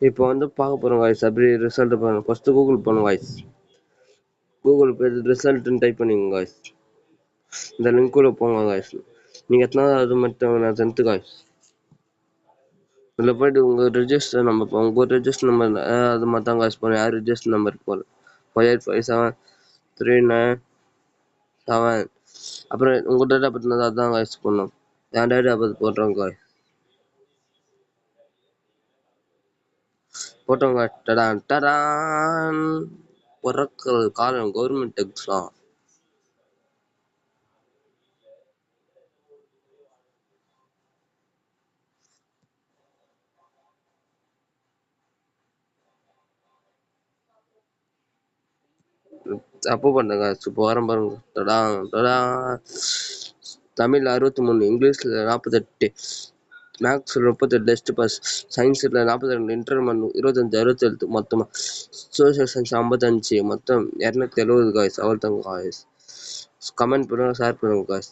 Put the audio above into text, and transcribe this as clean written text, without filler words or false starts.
இப்போ வந்து பார்க்க போகிறோம் காய்ஸ். அப்படி ரிசல்ட் பாருங்க. ஃபஸ்ட்டு கூகுள் போகணும் காய்ஸ். கூகுள் போய் ரிசல்ட்டுன்னு டைப் பண்ணிங்க காய்ஸ். இந்த லிங்க்குள்ளே போங்க காய்ஸ். நீங்கள் எத்தனாவது மட்டும் நான் 10th காய்ஸ். இதில் போய்ட்டு உங்கள் ரிஜிஸ்டர் நம்பர் உங்கள் ரிஜிஸ்டர் நம்பர் அது மாதிரி தான் காய்ஸ் போகணும். யார் ரிஜிஸ்டர் நம்பர் போகல 585739. அப்புறம் உங்கள் டேட்டா பற்றினது அதுதான் காய்ஸ் போடணும். என் டேட்டா பற்றி போடுறோம் காய்ஸ். போட்டோங்க. டடான் டடான் பிறக்கிற காலம் கவர்மெண்ட் எக்ஸாம். தப்பு பண்ணுங்க. இப்போ வரம் பாருங்க. டடான் டடான். தமிழ் 63, இங்கிலீஷில் 48, மேக்ஸில் 38, டெஸ்ட் பாஸ், சயின்ஸில் 42, இன்டர்மன் 25, 67 மொத்தமாக, சோஷியல் சயின்ஸ் 55, மொத்தம் 270 காய்ஸ். அவ்வளோதாங்க காய்ஸ். கமெண்ட் பண்ணுங்கள், ஷேர் பண்ணுங்கள் காய்ஸ்.